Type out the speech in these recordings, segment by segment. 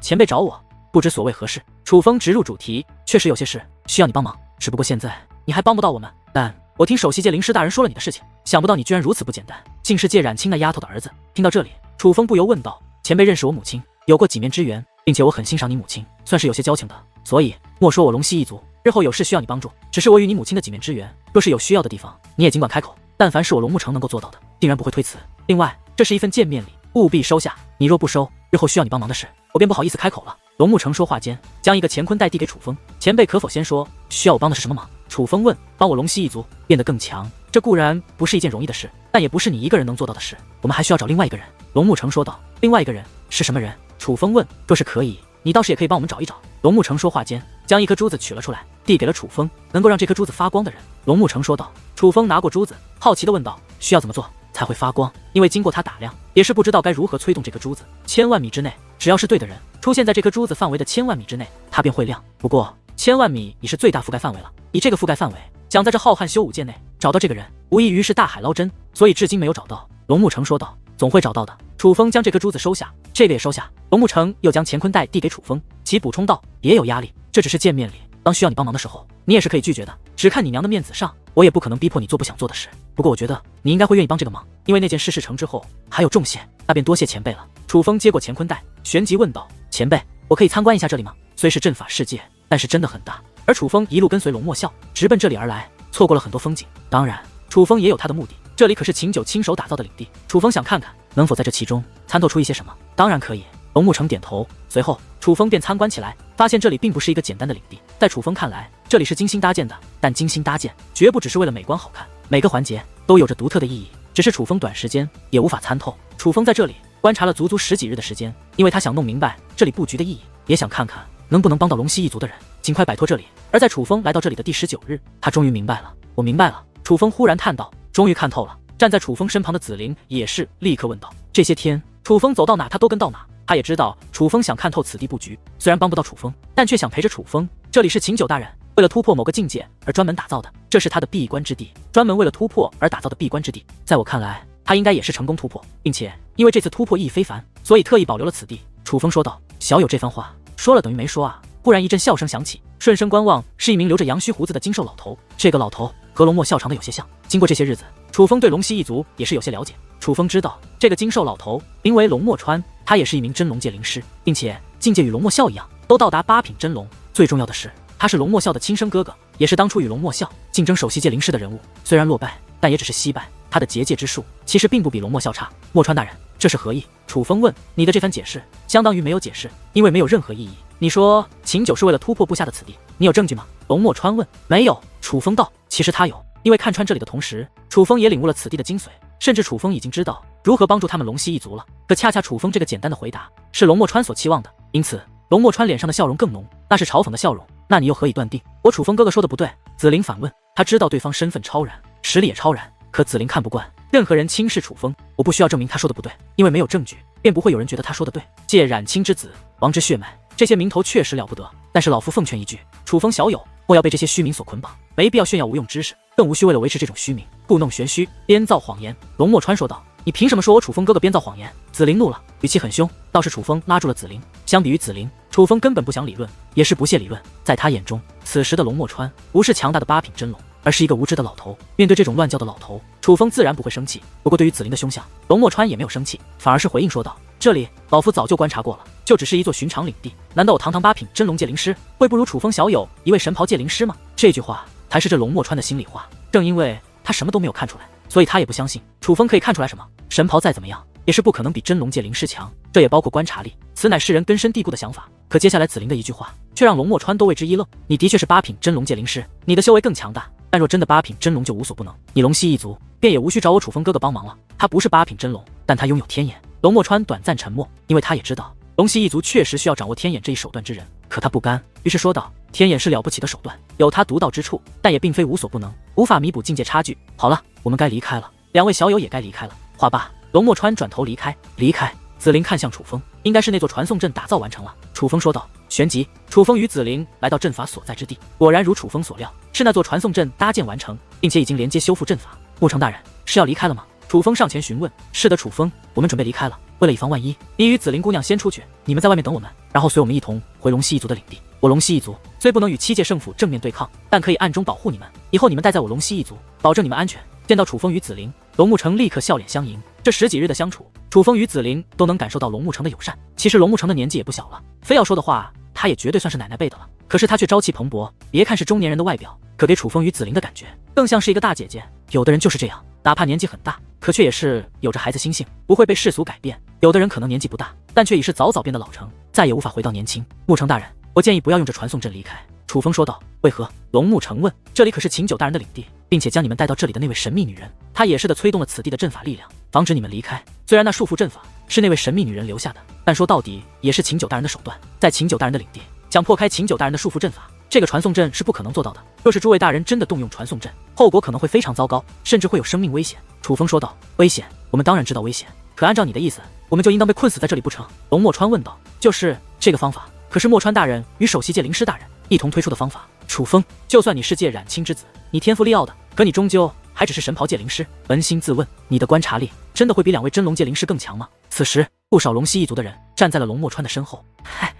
前辈找我，不知所谓何事。楚风直入主题，确实有些事需要你帮忙，只不过现在你还帮不到我们。但我听首席界灵师大人说了你的事情，想不到你居然如此不简单，竟是界冉青那丫头的儿子。听到这里，楚风不由问道：前辈认识我母亲，有过几面之缘，并且我很欣赏你母亲，算是有些交情的，所以莫说我龙溪一族日后有事需要你帮助，只是我与你母亲的几面之缘，若是有需要的地方，你也尽管开口。但凡是我龙沐城能够做到的，定然不会推辞。另外，这是一份见面礼，务必收下。你若不收，日后需要你帮忙的事，我便不好意思开口了。龙沐城说话间，将一个乾坤袋递给楚风：前辈可否先说，需要我帮的是什么忙？楚风问：帮我龙溪一族变得更强，这固然不是一件容易的事，但也不是你一个人能做到的事，我们还需要找另外一个人。龙沐城说道：另外一个人是什么人？楚风问：若是可以，你倒是也可以帮我们找一找。龙沐城说话间，将一颗珠子取了出来，递给了楚风：能够让这颗珠子发光的人。龙沐城说道。楚风拿过珠子，好奇地问道：需要怎么做才会发光？因为经过他打量，也是不知道该如何催动这颗珠子。千万米之内，只要是对的人，出现在这颗珠子范围的千万米之内，它便会亮。不过千万米已是最大覆盖范围了，以这个覆盖范围，想在这浩瀚修武界内找到这个人，无异于是大海捞针，所以至今没有找到。龙沐城说道：总会找到的。楚风将这颗珠子收下，这个也收下。龙沐城又将乾坤袋递给楚风，其补充道：别有压力，这只是见面礼，当需要你帮忙的时候，你也是可以拒绝的。只看你娘的面子上，我也不可能逼迫你做不想做的事。不过我觉得你应该会愿意帮这个忙，因为那件事事成之后还有重谢，那便多谢前辈了。楚风接过乾坤袋，旋即问道：前辈，我可以参观一下这里吗？虽是阵法世界，但是真的很大。而楚风一路跟随龙墨笑，直奔这里而来，错过了很多风景。当然，楚风也有他的目的，这里可是秦九亲手打造的领地，楚风想看看能否在这其中参透出一些什么。当然可以。龙沐城点头，随后楚风便参观起来，发现这里并不是一个简单的领地，在楚风看来，这里是精心搭建的，但精心搭建绝不只是为了美观好看，每个环节都有着独特的意义，只是楚风短时间也无法参透。楚风在这里观察了足足10几日的时间，因为他想弄明白这里布局的意义，也想看看能不能帮到龙溪一族的人尽快摆脱这里。而在楚风来到这里的第19日，他终于明白了。我明白了。楚风忽然叹道，终于看透了。站在楚风身旁的紫菱也是立刻问道，这些天楚风走到哪他都跟到哪，他也知道楚风想看透此地布局，虽然帮不到楚风，但却想陪着楚风。这里是秦九大人为了突破某个境界而专门打造的，这是他的闭关之地，专门为了突破而打造的闭关之地。在我看来，他应该也是成功突破，并且因为这次突破意义非凡，所以特意保留了此地。楚风说道，小友这番话说了等于没说啊。忽然一阵笑声响起，顺身观望，是一名留着羊须胡子的精瘦老头。这个老头和龙墨笑长得有些像。经过这些日子，楚风对龙溪一族也是有些了解。楚风知道这个精瘦老头名为龙墨川，他也是一名真龙界灵师，并且境界与龙墨笑一样，都到达8品真龙。最重要的是，他是龙墨笑的亲生哥哥，也是当初与龙墨笑竞争首席界灵师的人物。虽然落败，但也只是惜败。他的结界之术其实并不比龙墨笑差。墨川大人，这是何意？楚风问。你的这番解释相当于没有解释，因为没有任何意义。你说秦九是为了突破布下的此地，你有证据吗？龙墨川问。没有。楚风道。其实他有，因为看穿这里的同时，楚风也领悟了此地的精髓，甚至楚风已经知道如何帮助他们龙溪一族了。可恰恰楚风这个简单的回答是龙墨川所期望的，因此龙墨川脸上的笑容更浓，那是嘲讽的笑容。那你又何以断定我楚风哥哥说的不对？紫菱反问。他知道对方身份超然，实力也超然，可紫菱看不惯任何人轻视楚风。我不需要证明他说的不对，因为没有证据，便不会有人觉得他说的对。借冉青之子，王之血脉，这些名头确实了不得，但是老夫奉劝一句，楚风小友莫要被这些虚名所捆绑，没必要炫耀无用知识，更无需为了维持这种虚名故弄玄虚，编造谎言。龙墨川说道。你凭什么说我楚风哥哥编造谎言？紫菱怒了，语气很凶。倒是楚风拉住了紫菱，相比于紫菱，楚风根本不想理论，也是不屑理论。在他眼中，此时的龙墨川不是强大的8品真龙，而是一个无知的老头。面对这种乱叫的老头，楚风自然不会生气。不过对于紫菱的凶相，龙墨川也没有生气，反而是回应说道，这里老夫早就观察过了，就只是一座寻常领地，难道我堂堂8品真龙界灵师会不如楚风小友一位神袍界灵师吗？这句话才是这龙墨川的心里话。正因为他什么都没有看出来，所以他也不相信楚风可以看出来什么。神袍再怎么样也是不可能比真龙界灵师强，这也包括观察力，此乃世人根深蒂固的想法。可接下来紫菱的一句话却让龙墨川都为之一愣。你的确是8品真龙界灵师，你的修为更强大，但若真的8品真龙就无所不能，你龙溪一族便也无需找我楚风哥哥帮忙了。他不是8品真龙，但他拥有天眼。龙墨川短暂沉默，因为他也知道龙溪一族确实需要掌握天眼这一手段之人，可他不甘，于是说道，天眼是了不起的手段，有他独到之处，但也并非无所不能，无法弥补境界差距。好了，我们该离开了，两位小友也该离开了。话罢，龙墨川转头离开。紫菱看向楚风，应该是那座传送阵打造完成了。楚风说道。旋即，楚风与紫菱来到阵法所在之地，果然如楚风所料，是那座传送阵搭建完成，并且已经连接修复阵法。沐城大人是要离开了吗？楚风上前询问。是的，楚风，我们准备离开了。为了以防万一，你与紫菱姑娘先出去，你们在外面等我们，然后随我们一同回龙溪一族的领地。我龙溪一族虽不能与七界圣府正面对抗，但可以暗中保护你们。以后你们待在我龙溪一族，保证你们安全。见到楚风与紫菱，龙沐橙立刻笑脸相迎。这十几日的相处，楚风与紫菱都能感受到龙沐橙的友善。其实龙沐橙的年纪也不小了，非要说的话，他也绝对算是奶奶辈的了。可是他却朝气蓬勃，别看是中年人的外表，可给楚风与紫菱的感觉更像是一个大姐姐。有的人就是这样，哪怕年纪很大，可却也是有着孩子心性，不会被世俗改变。有的人可能年纪不大，但却已是早早变得老成，再也无法回到年轻。沐橙大人，我建议不要用这传送阵离开。楚风说道。为何？龙沐橙问。这里可是秦九大人的领地，并且将你们带到这里的那位神秘女人，她也是的催动了此地的阵法力量，防止你们离开。虽然那束缚阵法是那位神秘女人留下的，但说到底也是秦九大人的手段。在秦九大人的领地，想破开秦九大人的束缚阵法，这个传送阵是不可能做到的。若是诸位大人真的动用传送阵，后果可能会非常糟糕，甚至会有生命危险。楚风说道。危险？我们当然知道危险，可按照你的意思，我们就应当被困死在这里不成？龙墨川问道。就是这个方法，可是墨川大人与首席界灵师大人一同推出的方法。楚风，就算你是界染青之子，你天赋力傲的，可你终究还只是神袍界灵师。扪心自问，你的观察力真的会比两位真龙界灵师更强吗？此时，不少龙溪一族的人站在了龙墨川的身后。嗨，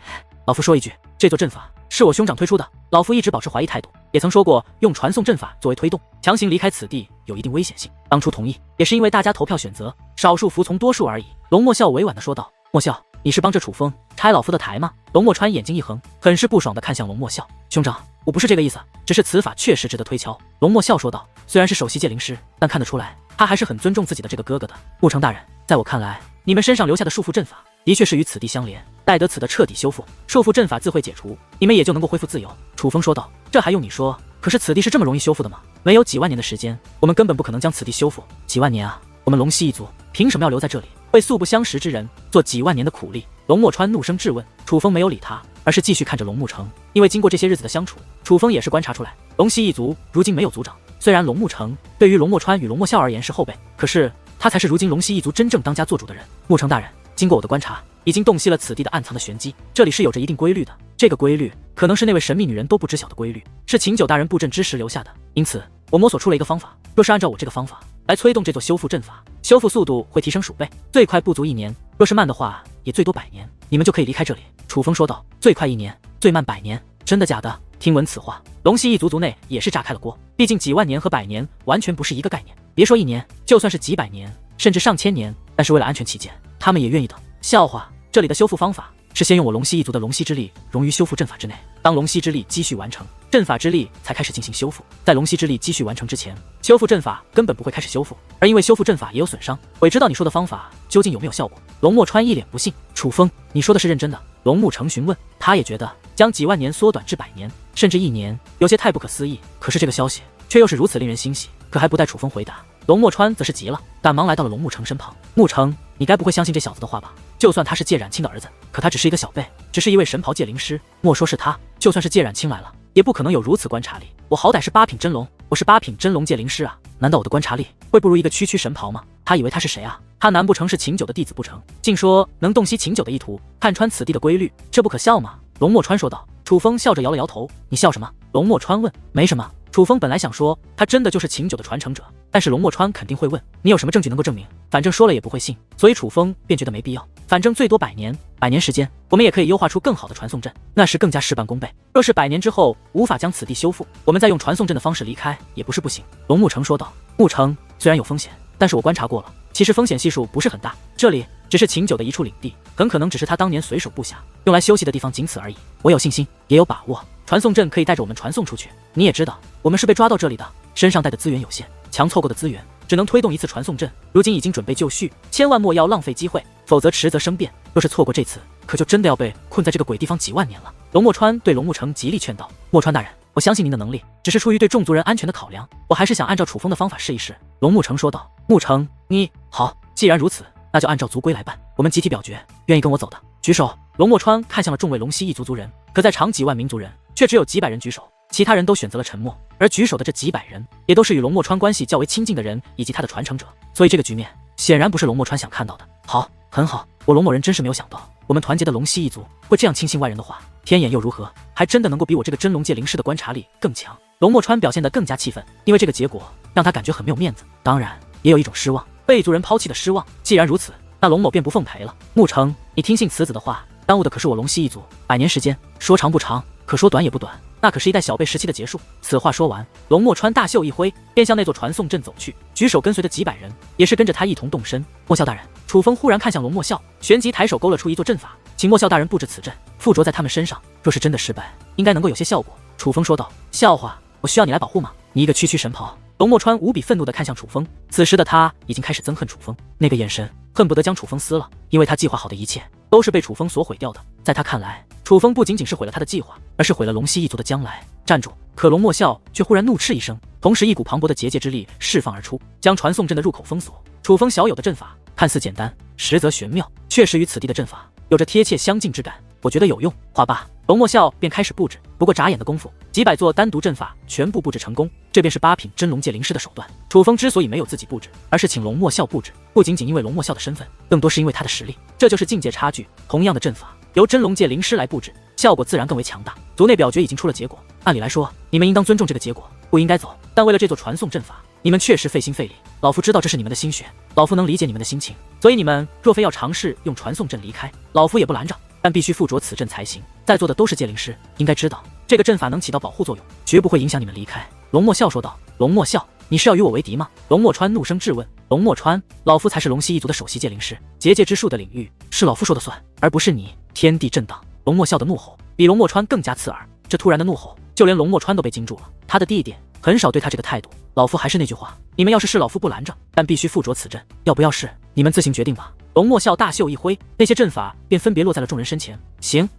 老夫说一句，这座阵法是我兄长推出的，老夫一直保持怀疑态度，也曾说过用传送阵法作为推动，强行离开此地有一定危险性。当初同意，也是因为大家投票选择，少数服从多数而已。龙墨笑委婉地说道。墨笑，你是帮着楚风拆老夫的台吗？龙墨川眼睛一横，很是不爽地看向龙墨笑。兄长，我不是这个意思，只是此法确实值得推敲。龙墨笑说道。虽然是首席界灵师，但看得出来他还是很尊重自己的这个哥哥的。沐橙大人，在我看来，你们身上留下的束缚阵法的确是与此地相连，待得此的彻底修复，束缚阵法自会解除，你们也就能够恢复自由。楚风说道。这还用你说？可是此地是这么容易修复的吗？没有几万年的时间，我们根本不可能将此地修复。几万年啊，我们龙溪一族凭什么要留在这里，为素不相识之人做几万年的苦力？龙墨川怒声质问。楚风没有理他，而是继续看着龙沐橙。因为经过这些日子的相处，楚风也是观察出来，龙溪一族如今没有族长。虽然龙沐橙对于龙墨川与龙墨笑而言是后辈，可是他才是如今龙溪一族真正当家做主的人。沐橙大人，经过我的观察，已经洞悉了此地的暗藏的玄机，这里是有着一定规律的。这个规律可能是那位神秘女人都不知晓的规律，是秦九大人布阵之时留下的。因此，我摸索出了一个方法，若是按照我这个方法来催动这座修复阵法，修复速度会提升数倍，最快不足1年，若是慢的话，也最多100年，你们就可以离开这里。楚风说道。最快1年，最慢100年，真的假的？听闻此话，龙溪一族族内也是炸开了锅。毕竟几万年和100年完全不是一个概念。别说1年，就算是几百年，甚至上千年，但是为了安全起见，他们也愿意等。笑话，这里的修复方法是先用我龙溪一族的龙息之力融于修复阵法之内，当龙息之力积蓄完成，阵法之力才开始进行修复。在龙息之力积蓄完成之前，修复阵法根本不会开始修复，而因为修复阵法也有损伤。鬼知道你说的方法究竟有没有效果？龙墨川一脸不信。楚风，你说的是认真的？龙沐橙询问。他也觉得将几万年缩短至100年，甚至1年，有些太不可思议。可是这个消息却又是如此令人欣喜。可还不待楚风回答，龙墨川则是急了，赶忙来到了龙沐橙身旁。沐橙，你该不会相信这小子的话吧？就算他是界染青的儿子，可他只是一个小辈，只是一位神袍界灵师。莫说是他，就算是界染青来了，也不可能有如此观察力。我好歹是8品真龙，我是8品真龙界灵师啊，难道我的观察力会不如一个区区神袍吗？他以为他是谁啊？他难不成是秦九的弟子不成？竟说能洞悉秦九的意图，看穿此地的规律，这不可笑吗？龙墨川说道。楚风笑着摇了摇头。你笑什么？龙墨川问。没什么。楚风本来想说他真的就是秦九的传承者，但是龙墨川肯定会问你有什么证据能够证明，反正说了也不会信，所以楚风便觉得没必要。反正最多100年，100年时间，我们也可以优化出更好的传送阵，那时更加事半功倍。若是100年之后无法将此地修复，我们再用传送阵的方式离开也不是不行。龙沐橙说道。沐橙，虽然有风险，但是我观察过了，其实风险系数不是很大，这里只是秦九的一处领地，很可能只是他当年随手布下用来休息的地方，仅此而已。我有信心，也有把握，传送阵可以带着我们传送出去。你也知道，我们是被抓到这里的，身上带的资源有限，强凑够的资源只能推动一次传送阵，如今已经准备就绪，千万莫要浪费机会，否则迟则生变。若是错过这次，可就真的要被困在这个鬼地方几万年了。龙墨川对龙沐橙极力劝道。墨川大人，我相信您的能力，只是出于对众族人安全的考量，我还是想按照楚风的方法试一试。龙沐橙说道。沐橙，你好，既然如此，那就按照族规来办，我们集体表决，愿意跟我走的举手。龙墨川看向了众位龙溪一族族人，可在场几万名族人，却只有几百人举手，其他人都选择了沉默。而举手的这几百人，也都是与龙墨川关系较为亲近的人，以及他的传承者。所以这个局面显然不是龙墨川想看到的。好，很好，我龙某人真是没有想到，我们团结的龙溪一族会这样轻信外人的话。天眼又如何，还真的能够比我这个真龙界灵师的观察力更强。龙墨川表现得更加气愤，因为这个结果让他感觉很没有面子，当然也有一种失望，被族人抛弃的失望。既然如此，那龙某便不奉陪了。穆成，你听信此子的话，耽误的可是我龙溪一族100年时间，说长不长，可说短也不短，那可是一代小辈时期的结束。此话说完，龙墨川大袖一挥，便向那座传送阵走去，举手跟随的几百人也是跟着他一同动身。莫笑大人，楚风忽然看向龙墨笑，旋即抬手勾勒出一座阵法，请莫笑大人布置此阵，附着在他们身上。若是真的失败，应该能够有些效果。楚风说道：笑话，我需要你来保护吗？你一个区区神袍。龙墨川无比愤怒地看向楚风，此时的他已经开始憎恨楚风，那个眼神恨不得将楚风撕了，因为他计划好的一切都是被楚风所毁掉的。在他看来，楚风不仅仅是毁了他的计划，而是毁了龙溪一族的将来。站住！可龙墨笑却忽然怒斥一声，同时一股磅礴的结界之力释放而出，将传送阵的入口封锁。楚风小有的阵法看似简单，实则玄妙，确实与此地的阵法有着贴切相近之感。我觉得有用。话罢，龙墨笑便开始布置。不过眨眼的功夫，几百座单独阵法全部布置成功，这便是8品真龙界灵师的手段。楚风之所以没有自己布置，而是请龙墨笑布置，不仅仅因为龙墨笑的身份，更多是因为他的实力。这就是境界差距。同样的阵法由真龙界灵师来布置，效果自然更为强大。族内表决已经出了结果，按理来说你们应当尊重这个结果，不应该走。但为了这座传送阵法，你们确实费心费力。老夫知道这是你们的心血，老夫能理解你们的心情，所以你们若非要尝试用传送阵离开，老夫也不拦着，但必须附着此阵才行。在座的都是界灵师，应该知道这个阵法能起到保护作用，绝不会影响你们离开。龙墨笑说道。龙墨笑，你是要与我为敌吗？龙墨川怒声质问。龙墨川，老夫才是龙溪一族的首席界灵师，结界之术的领域是老夫说的算，而不是你。天地震荡，龙墨笑的怒吼比龙墨川更加刺耳。这突然的怒吼，就连龙墨川都被惊住了。他的弟弟很少对他这个态度。老夫还是那句话，你们要是老夫不拦着，但必须附着此阵，要不要试，你们自行决定吧。龙墨笑大袖一挥，那些阵法便分别落在了众人身前。行。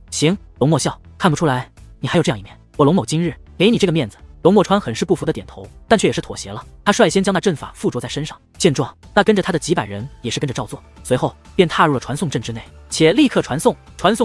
龙墨笑，看不出来你还有这样一面，我龙某今日给你这个面子。龙墨川很是不服的点头，但却也是妥协了。他率先将那阵法附着在身上，见状，那跟着他的几百人也是跟着照做，随后便踏入了传送阵之内，且立刻传送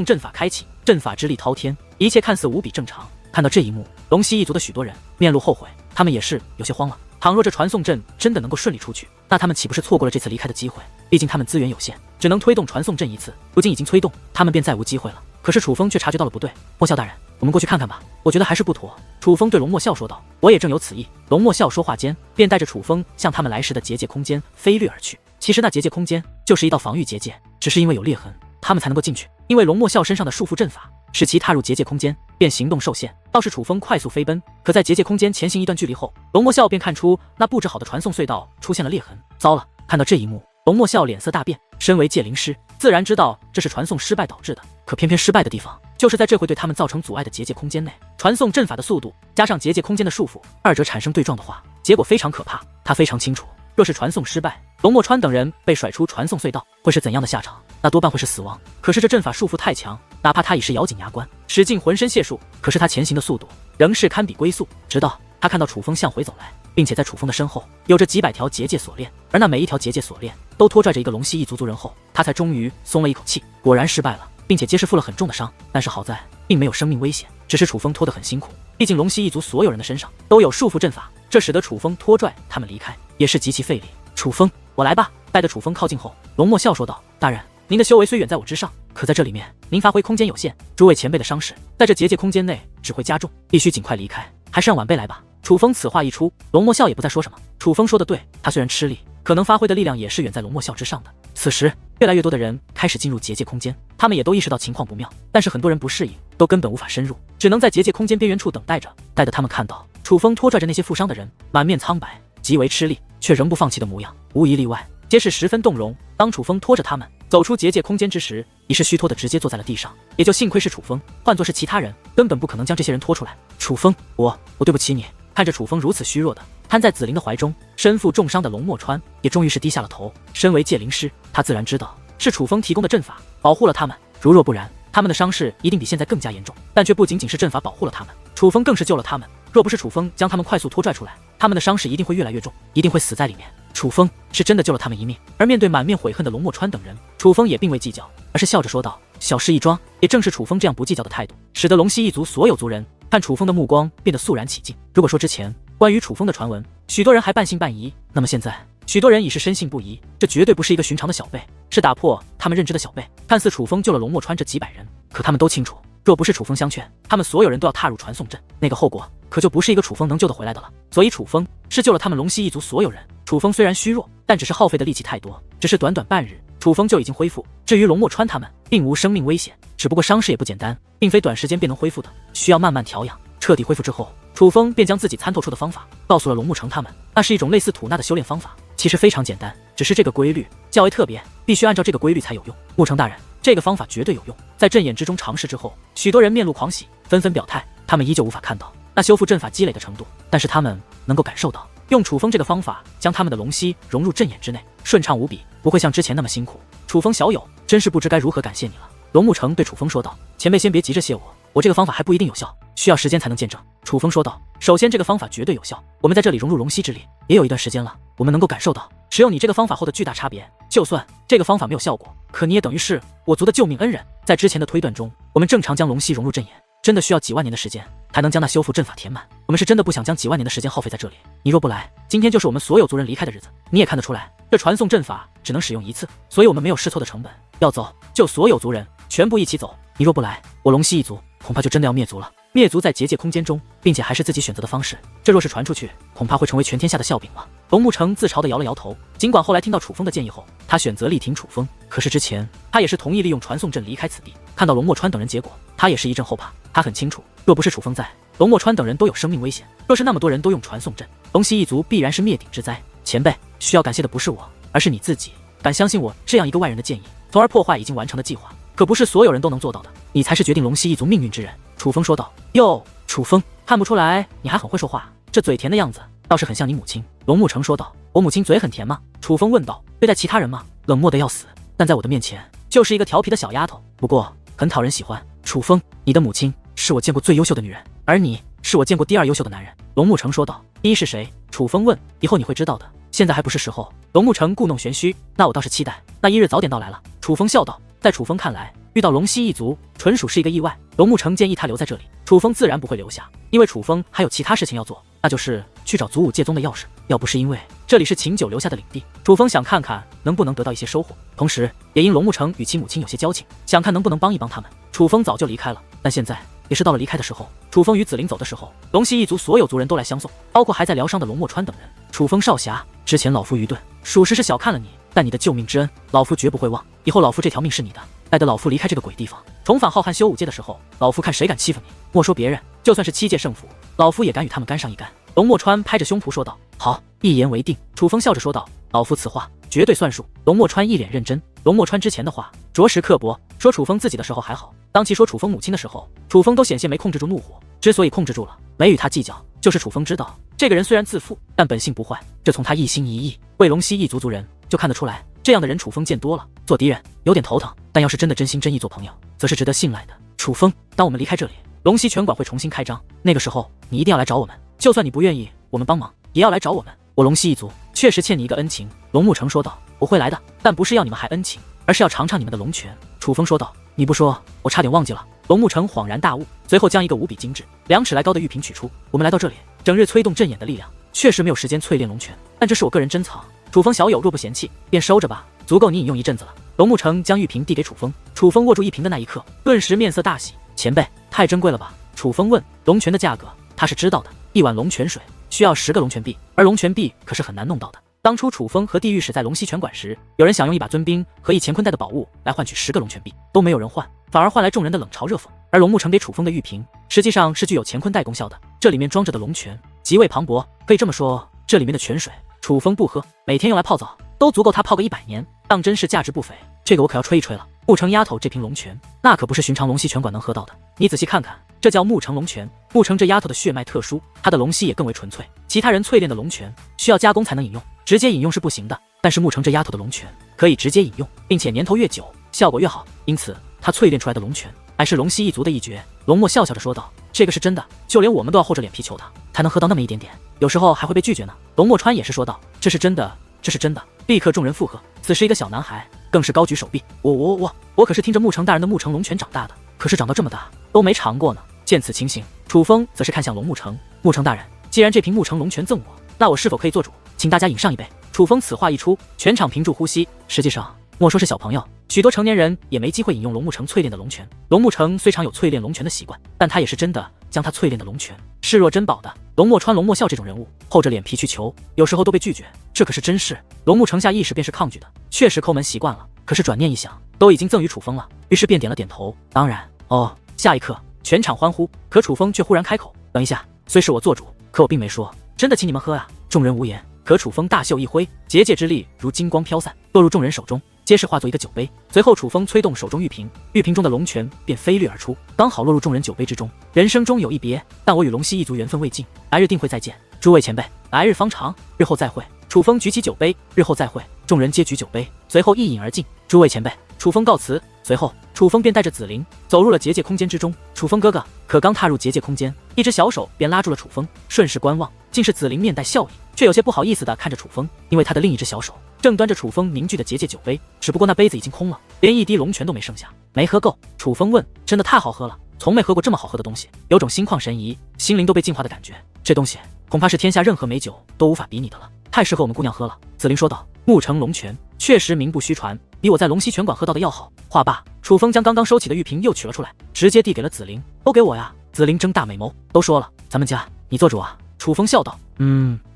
阵法开启，阵法之力滔天，一切看似无比正常。看到这一幕，龙溪一族的许多人面露后悔，他们也是有些慌了。倘若这传送阵真的能够顺利出去，那他们岂不是错过了这次离开的机会？毕竟他们资源有限，只能推动传送阵一次，如今已经催动，他们便再无机会了。可是楚风却察觉到了不对。莫笑大人，我们过去看看吧，我觉得还是不妥。楚风对龙墨笑说道。我也正有此意。龙墨笑说话间，便带着楚风向他们来时的结界空间飞掠而去。其实那结界空间就是一道防御结界，只是因为有裂痕，他们才能够进去。因为龙墨笑身上的束缚阵法使其踏入结界空间便行动受限，倒是楚风快速飞奔，可在结界空间前行一段距离后，龙墨笑便看出那布置好的传送隧道出现了裂痕。糟了！看到这一幕，龙墨笑脸色大变。身为界灵师，自然知道这是传送失败导致的，可偏偏失败的地方就是在这会对他们造成阻碍的结界空间内。传送阵法的速度加上结界空间的束缚，二者产生对撞的话，结果非常可怕。他非常清楚，若是传送失败，龙墨川等人被甩出传送隧道，会是怎样的下场？那多半会是死亡。可是这阵法束缚太强，哪怕他已是咬紧牙关，使尽浑身解数，可是他前行的速度仍是堪比龟速。直到他看到楚风向回走来，并且在楚风的身后有着几百条结界锁链，而那每一条结界锁链都拖拽着一个龙溪一族族人后，他才终于松了一口气。果然失败了，并且皆是负了很重的伤，但是好在并没有生命危险，只是楚风拖得很辛苦。毕竟龙溪一族所有人的身上都有束缚阵法，这使得楚风拖拽他们离开也是极其费力。楚风，我来吧。带着楚风靠近后，龙墨笑说道：大人，您的修为虽远在我之上，可在这里面您发挥空间有限，诸位前辈的伤势在这结界空间内只会加重，必须尽快离开，还是让晚辈来吧。楚风此话一出，龙墨笑也不再说什么。楚风说的对，他虽然吃力，可能发挥的力量也是远在龙墨笑之上的。此时越来越多的人开始进入结界空间，他们也都意识到情况不妙，但是很多人不适应，都根本无法深入，只能在结界空间边缘处等待着。待得他们看到楚风拖拽着那些负伤的人，满面苍白，极为吃力却仍不放弃的模样，无一例外皆是十分动容。当楚风拖着他们走出结界空间之时，已是虚脱的直接坐在了地上。也就幸亏是楚风，换作是其他人，根本不可能将这些人拖出来。楚风，我对不起你。看着楚风如此虚弱的瘫在紫菱的怀中，身负重伤的龙墨川也终于是低下了头。身为界灵师，他自然知道是楚风提供的阵法保护了他们，如若不然，他们的伤势一定比现在更加严重。但却不仅仅是阵法保护了他们，楚风更是救了他们。若不是楚风将他们快速拖拽出来，他们的伤势一定会越来越重，一定会死在里面。楚风是真的救了他们一命。而面对满面悔恨的龙墨川等人，楚风也并未计较，而是笑着说道：小事一桩。也正是楚风这样不计较的态度，使得龙溪一族所有族人看楚风的目光变得肃然起敬。如果说之前关于楚风的传闻，许多人还半信半疑，那么现在许多人已是深信不疑。这绝对不是一个寻常的小辈，是打破他们认知的小辈。看似楚风救了龙墨川这几百人，可他们都清楚，若不是楚风相劝，他们所有人都要踏入传送阵，那个后果可就不是一个楚风能救得回来的了。所以楚风是救了他们龙溪一族所有人。楚风虽然虚弱，但只是耗费的力气太多，只是短短半日，楚风就已经恢复。至于龙墨川他们，并无生命危险，只不过伤势也不简单，并非短时间便能恢复的，需要慢慢调养。彻底恢复之后，楚风便将自己参透出的方法告诉了龙木成他们。那是一种类似吐纳的修炼方法，其实非常简单，只是这个规律较为特别，必须按照这个规律才有用。木成大人，这个方法绝对有用。在阵眼之中尝试之后，许多人面露狂喜，纷纷表态，他们依旧无法看到那修复阵法积累的程度，但是他们能够感受到，用楚风这个方法将他们的龙息融入阵眼之内，顺畅无比，不会像之前那么辛苦。楚风小友，真是不知该如何感谢你了。龙木成对楚风说道：“前辈先别急着谢我这个方法还不一定有效，需要时间才能见证。”楚风说道：“首先这个方法绝对有效，我们在这里融入龙息之力也有一段时间了，我们能够感受到使用你这个方法后的巨大差别。就算这个方法没有效果，可你也等于是我族的救命恩人。在之前的推断中，我们正常将龙息融入阵眼，真的需要几万年的时间才能将那修复阵法填满。我们是真的不想将几万年的时间耗费在这里。你若不来，今天就是我们所有族人离开的日子。你也看得出来，这传送阵法只能使用一次，所以我们没有试错的成本。要走就所有族人全部一起走，你若不来，我龙息一族恐怕就真的要灭族了。灭族在结界空间中，并且还是自己选择的方式，这若是传出去，恐怕会成为全天下的笑柄了。”龙木成自嘲地摇了摇头，尽管后来听到楚风的建议后，他选择力挺楚风，可是之前他也是同意利用传送阵离开此地。看到龙墨川等人结果，他也是一阵后怕。他很清楚，若不是楚风在，龙墨川等人都有生命危险。若是那么多人都用传送阵，龙息一族必然是灭顶之灾。前辈，需要感谢的不是我，而是你自己，敢相信我这样一个外人的建议，从而破坏已经完成的计划，可不是所有人都能做到的。你才是决定龙息一族命运之人。楚风说道。哟，楚风，看不出来你还很会说话，这嘴甜的样子倒是很像你母亲。龙木成说道。我母亲嘴很甜吗？楚风问道。对待其他人吗？冷漠的要死，但在我的面前就是一个调皮的小丫头，不过很讨人喜欢。楚风，你的母亲是我见过最优秀的女人，而你是我见过第二优秀的男人。龙木成说道。第一是谁？楚风问。以后你会知道的，现在还不是时候。龙木成故弄玄虚。那我倒是期待那一日早点到来了。楚风笑道。在楚风看来，遇到龙息一族纯属是一个意外。龙木成建议他留在这里，楚风自然不会留下，因为楚风还有其他事情要做，那就是去找祖武界宗的钥匙。要不是因为这里是秦九留下的领地，楚风想看看能不能得到一些收获，同时也因龙木成与其母亲有些交情，想看能不能帮一帮他们。楚风早就离开了，但现在也是到了离开的时候。楚风与紫菱走的时候，龙息一族所有族人都来相送，包括还在疗伤的龙墨川等人。楚风少侠，之前老夫愚钝，属实是小看了你，但你的救命之恩，老夫绝不会忘。以后老夫这条命是你的，待得老夫离开这个鬼地方，重返浩瀚修武界的时候，老夫看谁敢欺负你。莫说别人，就算是7届圣府，老夫也敢与他们干上一干。龙墨川拍着胸脯说道。好，一言为定。楚风笑着说道。老夫此话绝对算数。龙墨川一脸认真。龙墨川之前的话着实刻薄，说楚风自己的时候还好，当其说楚风母亲的时候，楚风都险些没控制住怒火。之所以控制住了，没与他计较，就是楚风知道这个人虽然自负，但本性不坏。这从他一心一意为龙息一族族人就看得出来，这样的人楚风见多了，做敌人有点头疼，但要是真的真心真意做朋友，则是值得信赖的。楚风，当我们离开这里，龙息拳馆会重新开张，那个时候你一定要来找我们，就算你不愿意我们帮忙，也要来找我们。我龙息一族确实欠你一个恩情。龙木成说道。我会来的，但不是要你们还恩情，而是要尝尝你们的龙拳。楚风说道。你不说我差点忘记了。龙木成恍然大悟，随后将一个无比精致2尺来高的玉瓶取出。我们来到这里，整日催动阵眼的力量，确实没有时间淬炼龙拳，但这是我个人珍藏，楚风小友若不嫌弃，便收着吧，足够你饮用一阵子了。龙木成将玉瓶递给楚风，楚风握住一瓶的那一刻，顿时面色大喜。前辈，太珍贵了吧？楚风问。龙泉的价格他是知道的，一碗龙泉水需要10个龙泉币，而龙泉币可是很难弄到的。当初楚风和地狱使在龙息拳馆时，有人想用一把尊兵和一乾坤袋的宝物来换取10个龙泉币，都没有人换，反而换来众人的冷嘲热讽。而龙木成给楚风的玉瓶，实际上是具有乾坤袋功效的，这里面装着的龙泉极为磅礴，可以这么说，这里面的泉水楚风不喝，每天用来泡澡都足够他泡个100年，当真是价值不菲。这个我可要吹一吹了。木城丫头这瓶龙泉，那可不是寻常龙息拳馆能喝到的，你仔细看看，这叫木城龙泉。木城这丫头的血脉特殊，她的龙息也更为纯粹，其他人淬炼的龙泉需要加工才能饮用，直接饮用是不行的，但是木城这丫头的龙泉可以直接饮用，并且年头越久效果越好，因此她淬炼出来的龙泉还是龙息一族的一绝。龙墨笑笑着说道。这个是真的，就连我们都要厚着脸皮求他，才能喝到那么一点点，有时候还会被拒绝呢。龙墨川也是说道。这是真的，这是真的。立刻众人附和。此时一个小男孩更是高举手臂。我可是听着木城大人的木城龙泉长大的，可是长到这么大都没尝过呢。见此情形，楚风则是看向龙木城。木城大人，既然这瓶木城龙泉赠我，那我是否可以做主，请大家饮上一杯？楚风此话一出，全场屏住呼吸。实际上莫说是小朋友，许多成年人也没机会饮用龙木城淬炼的龙泉。龙木城虽常有淬炼龙泉的习惯，但他也是真的将他淬炼的龙泉视若珍宝的。龙墨川、龙墨笑这种人物，厚着脸皮去求，有时候都被拒绝，这可是真事。龙木城下意识便是抗拒的，确实抠门习惯了。可是转念一想，都已经赠予楚风了，于是便点了点头。当然，哦。下一刻，全场欢呼，可楚风却忽然开口：“等一下，虽是我做主，可我并没说真的请你们喝啊！”众人无言。可楚风大袖一挥，结界之力如金光飘散，落入众人手中，皆是化作一个酒杯。随后楚风催动手中玉瓶，玉瓶中的龙泉便飞掠而出，刚好落入众人酒杯之中。人生中有一别，但我与龙溪一族缘分未尽，来日定会再见。诸位前辈，来日方长，日后再会。楚风举起酒杯，日后再会。众人皆举酒杯，随后一饮而尽。诸位前辈，楚风告辞。随后，楚风便带着紫菱走入了结界空间之中。楚风哥哥，可刚踏入结界空间，一只小手便拉住了楚风，顺势观望，竟是紫菱面带笑意，却有些不好意思地看着楚风，因为他的另一只小手正端着楚风凝聚的结界酒杯，只不过那杯子已经空了，连一滴龙泉都没剩下。没喝够？楚风问。真的太好喝了，从没喝过这么好喝的东西，有种心旷神怡，心灵都被净化的感觉。这东西恐怕是天下任何美酒都无法比拟的了，太适合我们姑娘喝了。紫菱说道。沐城龙泉确实名不虚传，比我在龙溪拳馆喝到的要好。话罢，楚风将刚刚收起的玉瓶又取了出来，直接递给了紫菱。都给我呀！紫菱睁大美眸。都说了，咱们家你做主啊。楚风笑道。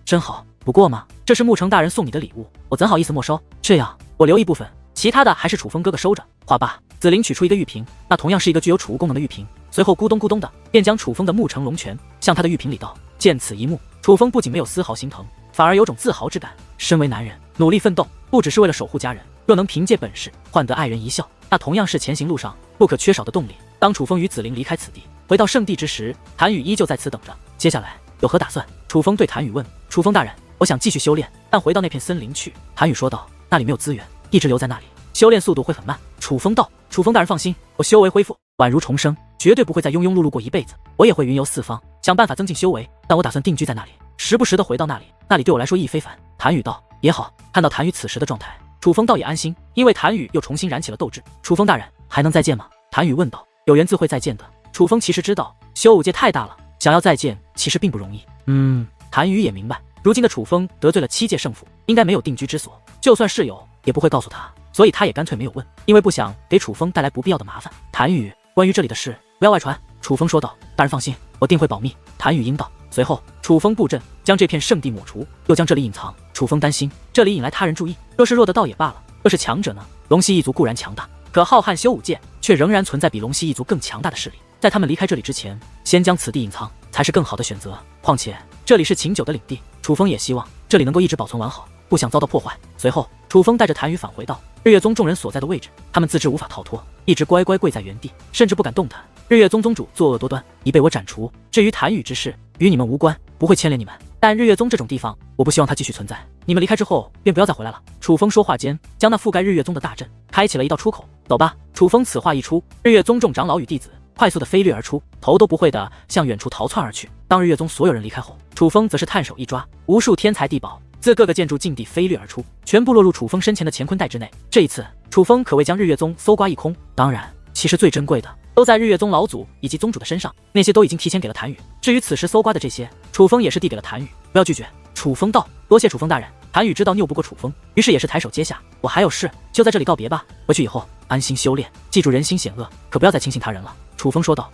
真好。不过嘛，这是沐城大人送你的礼物，我怎好意思没收？这样，我留一部分，其他的还是楚风哥哥收着。话罢，紫菱取出一个玉瓶，那同样是一个具有储物功能的玉瓶，随后咕咚咕咚的便将楚风的沐城龙泉向他的玉瓶里倒。见此一幕，楚风不仅没有丝毫心疼，反而有种自豪之感。身为男人，努力奋斗不只是为了守护家人，若能凭借本事换得爱人一笑，那同样是前行路上不可缺少的动力。当楚风与紫菱离开此地，回到圣地之时，谭宇依旧在此等着。接下来有何打算？楚风对谭宇问。楚风大人，我想继续修炼，但回到那片森林去。谭宇说道。那里没有资源，一直留在那里，修炼速度会很慢。楚风道。楚风大人放心，我修为恢复，宛如重生，绝对不会再庸庸碌碌过一辈子。我也会云游四方，想办法增进修为，但我打算定居在那里，时不时的回到那里，那里对我来说意义非凡。谭宇道。也好。看到谭宇此时的状态，楚风倒也安心，因为谭宇又重新燃起了斗志。楚风大人，还能再见吗？谭宇问道。有缘自会再见的。楚风其实知道修武界太大了，想要再见其实并不容易。谭宇也明白，如今的楚风得罪了7届圣府，应该没有定居之所，就算是有也不会告诉他，所以他也干脆没有问，因为不想给楚风带来不必要的麻烦。谭宇，关于这里的事不要外传。楚风说道。大人放心，我定会保密。谭宇应道。随后楚风布阵，将这片圣地抹除，又将这里隐藏。楚风担心这里引来他人注意，若是弱的倒也罢了，若是强者呢？龙溪一族固然强大，可浩瀚修武界却仍然存在比龙溪一族更强大的势力，在他们离开这里之前，先将此地隐藏才是更好的选择。况且这里是秦九的领地，楚风也希望这里能够一直保存完好，不想遭到破坏。随后楚风带着谭宇返回到日月宗众人所在的位置，他们自知无法逃脱，一直乖乖跪在原地，甚至不敢动弹。日月宗宗主作恶多端，已被我斩除，至于谭宇之事，与你们无关，不会牵连你们。但日月宗这种地方，我不希望它继续存在。你们离开之后，便不要再回来了。楚风说话间，将那覆盖日月宗的大阵开启了一道出口。走吧。楚风此话一出，日月宗众长老与弟子快速的飞掠而出，头都不会的向远处逃窜而去。当日月宗所有人离开后，楚风则是探手一抓，无数天才地宝自各个建筑禁地飞掠而出，全部落入楚风身前的乾坤袋之内。这一次，楚风可谓将日月宗搜刮一空。当然，其实最珍贵的都在日月宗老祖以及宗主的身上，那些都已经提前给了谭宇。至于此时搜刮的这些，楚风也是递给了谭宇。不要拒绝。楚风道。多谢楚风大人。谭宇知道拗不过楚风，于是也是抬手接下。我还有事，就在这里告别吧。回去以后安心修炼，记住人心险恶，可不要再轻信他人了。楚风说道。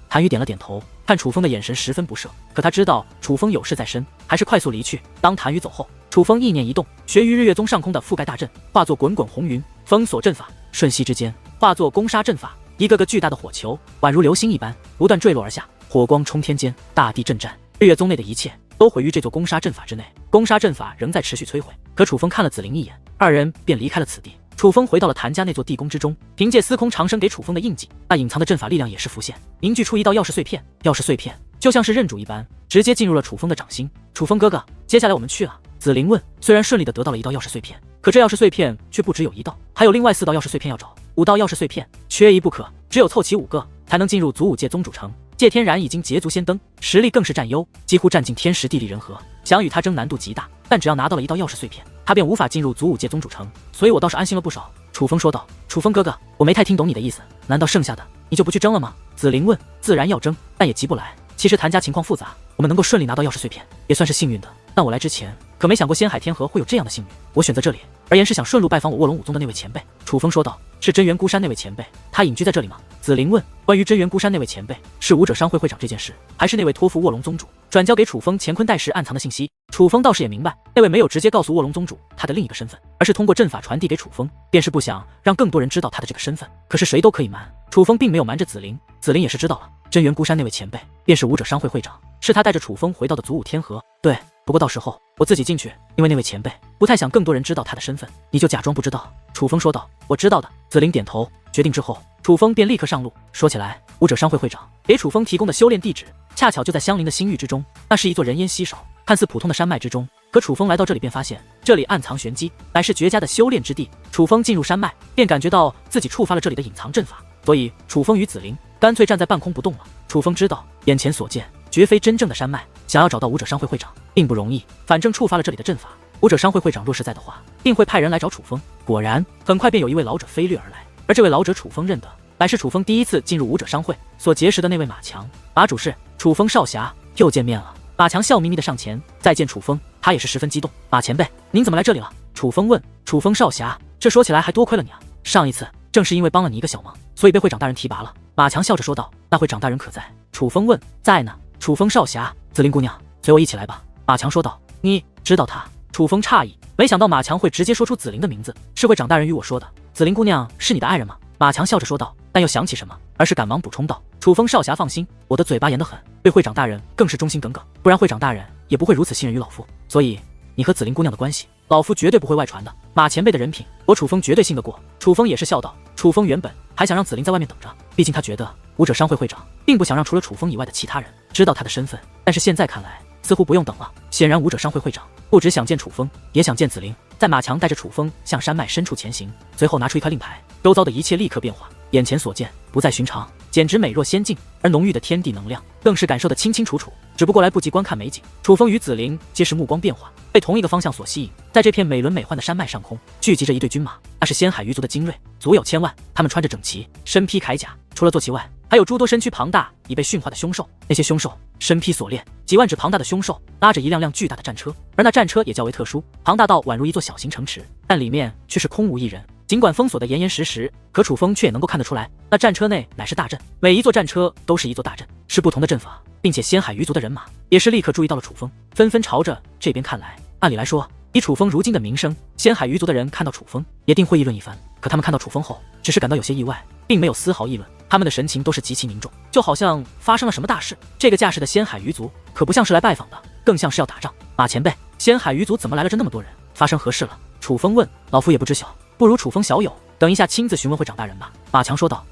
谭宇点了点头，看楚风的眼神十分不舍，可他知道楚风有事在身，还是快速离去。当谭宇走后，楚风意念一动，学于日月宗上空的覆盖大阵，化作滚滚红云，封锁阵法，瞬息之间化作攻杀阵法，一个个巨大的火球宛如流星一般不断坠落而下，火光冲天间，大地震颤，日月宗内的一切都毁于这座攻杀阵法之内。攻杀阵法仍在持续摧毁，可楚风看了紫菱一眼，二人便离开了此地。楚风回到了谭家那座地宫之中，凭借司空长生给楚风的印记，那隐藏的阵法力量也是浮现，凝聚出一道钥匙碎片。钥匙碎片就像是刃主一般，直接进入了楚风的掌心。楚风哥哥，接下来我们去了。紫菱问。虽然顺利的得到了一道钥匙碎片，可这钥匙碎片却不只有一道，还有另外4道钥匙碎片要找，5道钥匙碎片缺一不可，只有凑齐5个才能进入祖武界宗主城。谢天然已经捷足先登，实力更是占优，几乎占尽天时地利人和，想与他争难度极大。但只要拿到了一道钥匙碎片，他便无法进入祖武界宗主城，所以我倒是安心了不少。楚风说道。楚风哥哥，我没太听懂你的意思，难道剩下的你就不去争了吗？紫菱问。自然要争，但也急不来。其实谭家情况复杂，我们能够顺利拿到钥匙碎片也算是幸运的，但我来之前可没想过仙海天河会有这样的幸运。我选择这里，而言是想顺路拜访我卧龙武宗的那位前辈。楚风说道：“是真元孤山那位前辈，他隐居在这里吗？”紫菱问。关于真元孤山那位前辈是武者商会会长这件事，还是那位托付卧龙宗主转交给楚风乾坤袋时暗藏的信息，楚风倒是也明白，那位没有直接告诉卧龙宗主他的另一个身份，而是通过阵法传递给楚风，便是不想让更多人知道他的这个身份。可是谁都可以瞒，楚风并没有瞒着紫菱，紫菱也是知道了，真元孤山那位前辈便是武者商会会长，是他带着楚风回到的祖武天河。对，不过到时候我自己进去，因为那位前辈不太想更多人知道他的身份，你就假装不知道。楚风说道：“我知道的。”紫菱点头，决定之后，楚风便立刻上路。说起来，武者商会会长给楚风提供的修炼地址，恰巧就在相邻的星域之中。那是一座人烟稀少、看似普通的山脉之中，可楚风来到这里便发现，这里暗藏玄机，乃是绝佳的修炼之地。楚风进入山脉，便感觉到自己触发了这里的隐藏阵法，所以楚风与紫菱干脆站在半空不动了。楚风知道，眼前所见绝非真正的山脉，想要找到武者商会会长并不容易。反正触发了这里的阵法，武者商会会长若是在的话，定会派人来找楚风。果然，很快便有一位老者飞掠而来，而这位老者楚风认得，乃是楚风第一次进入武者商会所结识的那位马强。马主事，楚风少侠，又见面了。马强笑眯眯的上前，再见楚风，他也是十分激动。马前辈，您怎么来这里了？楚风问。楚风少侠，这说起来还多亏了你啊，上一次正是因为帮了你一个小忙，所以被会长大人提拔了。马强笑着说道。那会长大人可在？楚风问。在呢。楚风少侠，紫菱姑娘，随我一起来吧。马强说道。你知道他？楚风诧异，没想到马强会直接说出紫菱的名字，是会长大人与我说的。紫菱姑娘是你的爱人吗？马强笑着说道，但又想起什么，而是赶忙补充道：“楚风少侠放心，我的嘴巴严得很，对会长大人更是忠心耿耿，不然会长大人也不会如此信任于老夫。所以你和紫菱姑娘的关系，老夫绝对不会外传的。马前辈的人品，我楚风绝对信得过。”楚风也是笑道。楚风原本还想让紫菱在外面等着，毕竟他觉得武者商会会长并不想让除了楚风以外的其他人知道他的身份，但是现在看来，似乎不用等了。显然武者商会会长不只想见楚风，也想见紫菱。在马强带着楚风向山脉深处前行，随后拿出一块令牌，周遭的一切立刻变化，眼前所见不再寻常，简直美若仙境，而浓郁的天地能量更是感受得清清楚楚。只不过来不及观看美景，楚风与紫菱皆是目光变化，被同一个方向所吸引。在这片美轮美奂的山脉上空，聚集着一队军马，那是仙海鱼族的精锐，足有千万。他们穿着整齐，身披铠甲，除了坐骑外，还有诸多身躯庞大已被驯化的凶兽。那些凶兽身披锁链，几万只庞大的凶兽拉着一辆辆巨大的战车，而那战车也较为特殊，庞大到宛如一座小型城池，但里面却是空无一人。尽管封锁得严严实实，可楚风却也能够看得出来，那战车内乃是大阵，每一座战车都是一座大阵，是不同的阵法，并且仙海鱼族的人马也是立刻注意到了楚风，纷纷朝着这边看来。按理来说，以楚风如今的名声，仙海鱼族的人看到楚风也定会议论一番，可他们看到楚风后，只是感到有些意外，并没有丝毫议论，他们的神情都是极其凝重，就好像发生了什么大事。这个架势的仙海鱼族可不像是来拜访的，更像是要打仗。马前辈，仙海鱼族怎么来了这那么多人？发生何事了？楚风问。老夫也不知晓，不如楚风小友等一下亲自询问会长大人吧。马强说道。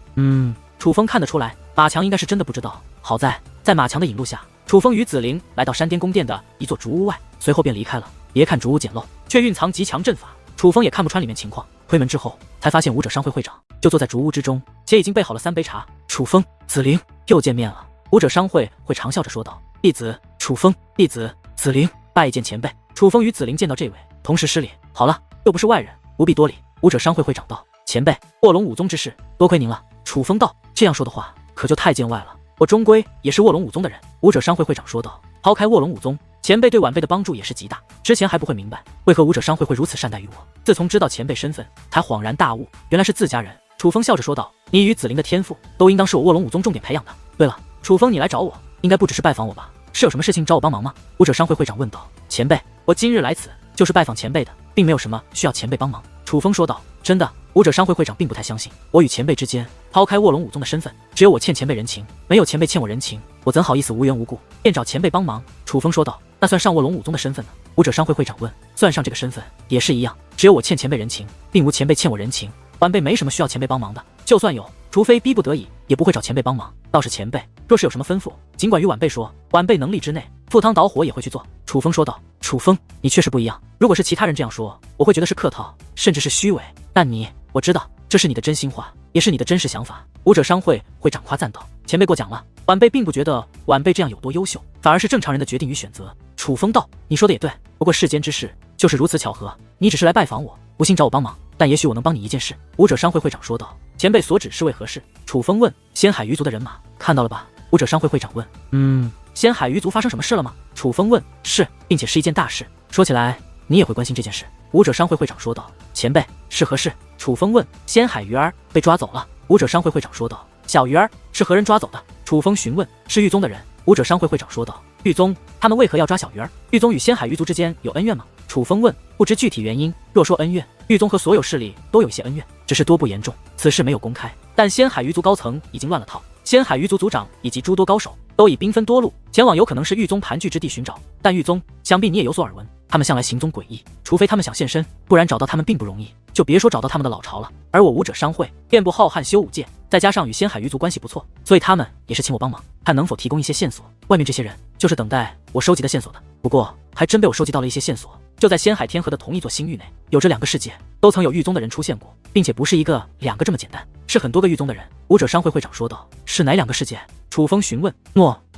楚风看得出来，马强应该是真的不知道。好在马强的引路下，楚风与紫菱来到山巅宫殿的一座竹屋外，随后便离开了。别看竹屋简陋，却蕴藏极强阵法，楚风也看不穿里面情况。推门之后，才发现武者商会会长就坐在竹屋之中，且已经备好了3杯茶。楚风、紫菱又见面了。武者商会会长笑着说道：“弟子楚风，弟子紫菱，拜见前辈。”楚风与紫菱见到这位，同时施礼。好了，又不是外人，不必多礼。武者商会会长道：“前辈，卧龙武宗之事，多亏您了。”楚风道：“这样说的话，可就太见外了。我终归也是卧龙武宗的人。”武者商会会长说道：“抛开卧龙武宗，前辈对晚辈的帮助也是极大。之前还不会明白，为何武者商会会如此善待于我。自从知道前辈身份，才恍然大悟，原来是自家人。”楚风笑着说道：“你与紫菱的天赋，都应当是我卧龙武宗重点培养的。对了，楚风，你来找我，应该不只是拜访我吧？是有什么事情找我帮忙吗？”武者商会会长问道。“前辈，我今日来此，就是拜访前辈的，并没有什么需要前辈帮忙。”楚风说道。“真的？”武者商会会长并不太相信，我与前辈之间，抛开卧龙武宗的身份，只有我欠前辈人情，没有前辈欠我人情，我怎好意思无缘无故便找前辈帮忙？楚风说道。“那算上卧龙武宗的身份呢？”武者商会会长问。“算上这个身份，也是一样，只有我欠前辈人情，并无前辈欠我人情。晚辈没什么需要前辈帮忙的，就算有，除非逼不得已，也不会找前辈帮忙。倒是前辈若是有什么吩咐，尽管与晚辈说，晚辈能力之内，赴汤蹈火也会去做。”楚风说道。“楚风，你确实不一样。如果是其他人这样说，我会觉得是客套，甚至是虚伪。但你，我知道这是你的真心话，也是你的真实想法。”武者商会会长夸赞道。“前辈过奖了，晚辈并不觉得晚辈这样有多优秀，反而是正常人的决定与选择。”楚风道。“你说的也对，不过世间之事就是如此巧合，你只是来拜访我，不幸找我帮忙，但也许我能帮你一件事。”武者商会会长说道。“前辈所指是为何事？”楚风问。“仙海鱼族的人马看到了吧？”武者商会会长问。仙海鱼族发生什么事了吗？”楚风问。“是，并且是一件大事。说起来，你也会关心这件事。武者商会会长说道。前辈，是何事？楚风问。仙海鱼儿被抓走了。武者商会会长说道。小鱼儿是何人抓走的？楚风询问。是狱宗的人。武者商会会长说道。狱宗，他们为何要抓小鱼儿？狱宗与仙海鱼族之间有恩怨吗？楚风问。不知具体原因，若说恩怨，狱宗和所有势力都有些恩怨，只是多不严重，此事没有公开。但仙海鱼族高层已经乱了套，仙海鱼族族长以及诸多高手都已兵分多路前往有可能是狱宗盘踞之地寻找。但狱宗想必你也有所耳闻，他们向来行踪诡异，除非他们想现身，不然找到他们并不容易，就别说找到他们的老巢了。而我武者商会遍布浩瀚修武界，再加上与仙海鱼族关系不错，所以他们也是请我帮忙，看能否提供一些线索。外面这些人就是等待我收集的线索的。不过还真被我收集到了一些线索，就在仙海天河的同一座星域内，有着2个世界，都曾有狱宗的人出现过，并且不是1个2个这么简单，是很多个狱宗的人。武者商会会长说道。是哪2个世界？楚风询问。